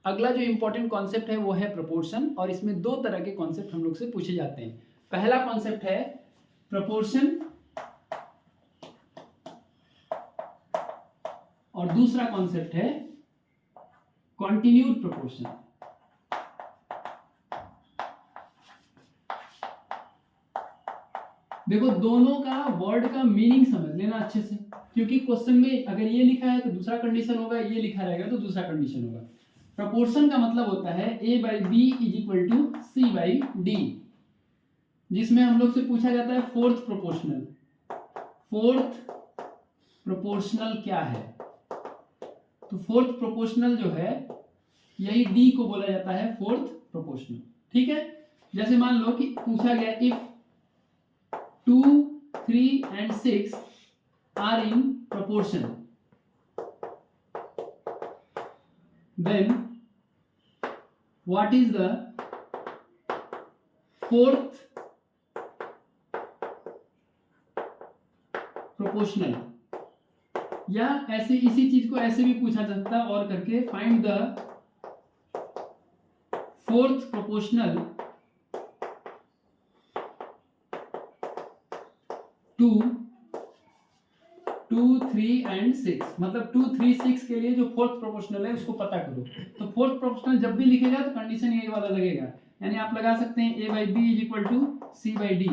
अगला जो important concept है वो है प्रोपोर्शन, और इसमें दो तरह के कॉन्सेप्ट हम लोग से पूछे जाते हैं। पहला कॉन्सेप्ट है प्रोपोर्शन और दूसरा कॉन्सेप्ट है कॉन्टिन्यूड प्रोपोर्शन। देखो दोनों का वर्ड का मीनिंग समझ लेना अच्छे से, क्योंकि क्वेश्चन में अगर ये लिखा है तो दूसरा कंडीशन होगा, ये लिखा रहेगा तो दूसरा कंडीशन होगा। प्रोपोर्शन का मतलब होता है a by B is equal to C by D, जिसमें हम लोग से पूछा जाता है फोर्थ प्रोपोर्शनल। फोर्थ प्रोपोर्शनल क्या है? तो फोर्थ प्रोपोर्शनल जो है यही डी को बोला जाता है फोर्थ प्रोपोर्शनल। ठीक है, जैसे मान लो कि पूछा गया if 2, 3 and 6 are in proportion, then what is the fourth proportional? या ऐसे इसी चीज को ऐसे भी पूछा जा सकता है और करके find the fourth proportional to 2, 3 and 6, मतलब 2, 3, 6 के लिए जो फोर्थ प्रोपोर्शनल है उसको पता करो। तो फोर्थ प्रोपोर्शनल जब भी लिखेगा तो कंडीशन यही वाला लगेगा, यानी आप लगा सकते हैं a by B is equal to C by D.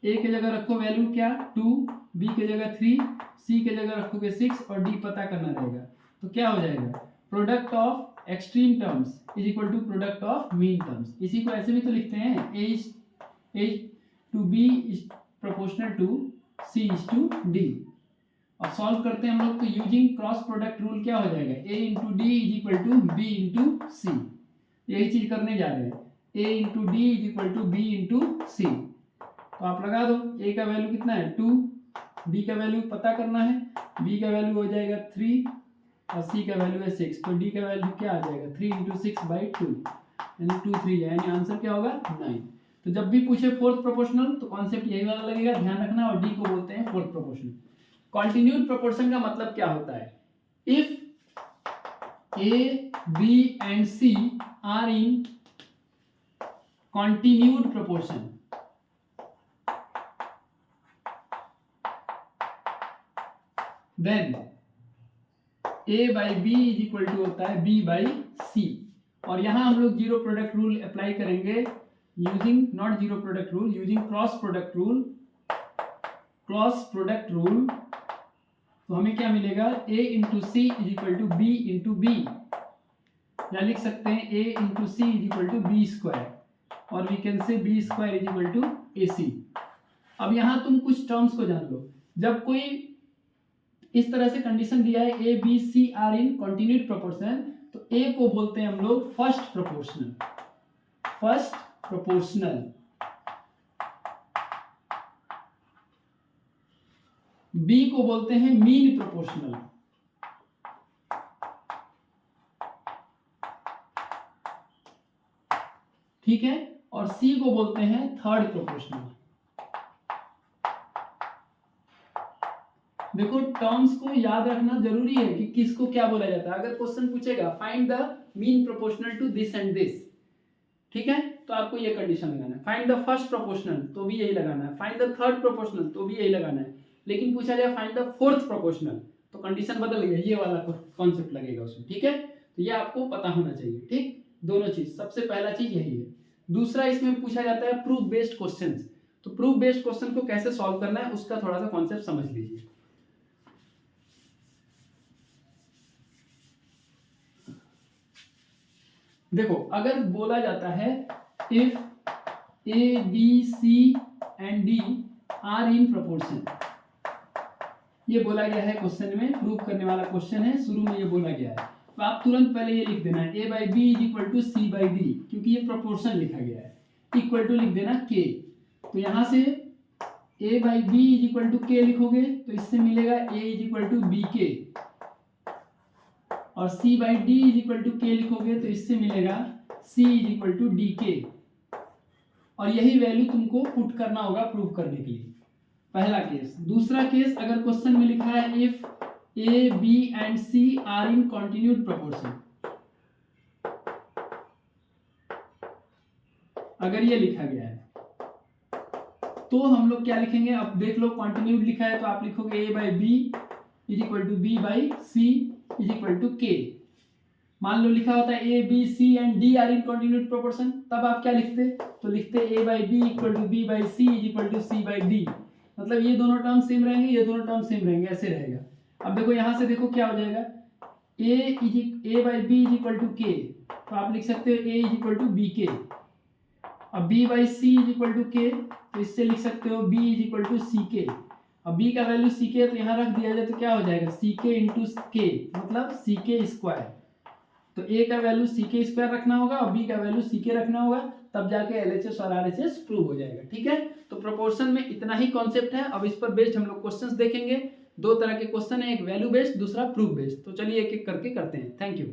A के जगह रखो वैल्यू क्या 2, बी के जगह 3, सी के जगह रखोगे 6 और डी पता करना रहेगा। तो क्या हो जाएगा? Product of extreme terms is equal to product of mean terms. इसी को ऐसे भी तो लिखते हैं a to b is proportional to c is to d। और सॉल्व करते हैं हम लोग तो यूजिंग क्रॉस प्रोडक्ट रूल क्या हो जाएगा? a into D is equal to B into C. यही चीज करने जा रहे हैं, a into D is equal to B into C. तो आप लगा दो, a का वैल्यू कितना है 2, d का वैल्यू पता करना है, b का वैल्यू हो जाएगा 3 और c का वैल्यू है 6। तो d का वैल्यू क्या आ जाएगा 3 इंटू 6 बाई 2, यानी 2, 3 यानी आंसर क्या होगा 9। तो जब भी पूछे फोर्थ प्रोपोर्शनल तो कॉन्सेप्ट यही वाला लगेगा, ध्यान रखना। और डी को बोलते हैं फोर्थ प्रोपोर्शनल। कॉन्टिन्यूड प्रोपोर्शन का मतलब क्या होता है? If A B and C are in continued proportion, then a by B is equal to होता है b बाई सी। और यहां हम लोग जीरो प्रोडक्ट रूल अप्लाई करेंगे using not zero product rule, using cross product rule. Cross product rule तो हमें क्या मिलेगा? a into C is equal to B into B, या लिख सकते हैं a into C is equal to B square, और we can say B square is equal to A C. अब यहां तुम कुछ टर्म्स को जान लो। जब कोई इस तरह से कंडीशन दिया है A B C are in continued proportion, तो ए को बोलते हैं हम लोग first proportional. First proportional. B को बोलते हैं मीन प्रोपोर्शनल। ठीक है, और सी को बोलते हैं थर्ड प्रोपोर्शनल। देखो टर्म्स को याद रखना जरूरी है कि किसको क्या बोला जाता है। अगर क्वेश्चन पूछेगा find the mean proportional to this and this, ठीक है, तो आपको ये कंडीशन लगाना है। फाइंड द फर्स्ट प्रोपोर्शनल तो भी यही लगाना है, फाइंड द थर्ड प्रोपोर्शनल तो भी यही लगाना है। लेकिन पूछा जाए फाइंड द फोर्थ प्रोपोर्शनल तो कंडीशन बदल गया, ये वाला कॉन्सेप्ट लगेगा उसमें। ठीक है, तो ये आपको पता होना चाहिए। ठीक, दोनों चीज, सबसे पहला चीज यही है। दूसरा इसमें पूछा जाता है प्रूफ बेस्ड क्वेश्चंस। तो प्रूफ बेस्ड क्वेश्चन को कैसे सॉल्व करना है उसका थोड़ा सा कॉन्सेप्ट समझ लीजिए। देखो अगर बोला जाता है if A B C and D are in proportion, ये बोला गया है क्वेश्चन में, प्रूव करने वाला क्वेश्चन है, शुरू में ये बोला गया है, तो आप तुरंत पहले ये लिख देना है A by B is equal to C by D, क्योंकि ये प्रोपोर्शन लिखा गया है। इक्वल टू लिख देना के, तो यहां से A by B is equal to K लिखोगे तो इससे मिलेगा A is equal to B K, और C by D is equal to K लिखोगे तो इससे मिलेगा C is equal to D K. और यही वैल्यू तुमको पुट करना होगा प्रूव करने के लिए। पहला केस। दूसरा केस, अगर क्वेश्चन में लिखा है if A B and C are in continued proportion, अगर ये लिखा गया है तो हम लोग क्या लिखेंगे, अब देख लो कॉन्टिन्यूड लिखा है तो आप लिखोगे a by B is equal to B by C is equal to K. मान लो लिखा होता है A B C and D are in continued proportion, तब आप क्या लिखते, तो लिखते a by B equal to B by C is equal to C by D. मतलब ये दोनों टर्म सेम रहेंगे, ये दोनों टर्म सेम रहेंगे, ऐसे रहेगा। अब देखो यहाँ से देखो क्या हो जाएगा, A by B is equal to K, तो आप लिख सकते हो A is equal to B K. अब B by C is equal to K, तो इससे लिख सकते हो B is equal to C K. अब बी का वैल्यू सी के तो यहाँ रख दिया जाए तो क्या हो जाएगा, सी के इंटू के, मतलब सी के स्क्वायर। तो ए का वैल्यू सी के स्क्वायर रखना होगा और बी का वैल्यू सी के रखना होगा, तब जाके एलएचएस और आरएचएस प्रूव हो जाएगा। ठीक है, तो प्रोपोर्शन में इतना ही कॉन्सेप्ट है। अब इस पर बेस्ड हम लोग क्वेश्चंस देखेंगे। दो तरह के क्वेश्चन है, एक वैल्यू बेस्ड, दूसरा प्रूफ बेस्ड। तो चलिए एक एक करके करते हैं। Thank you.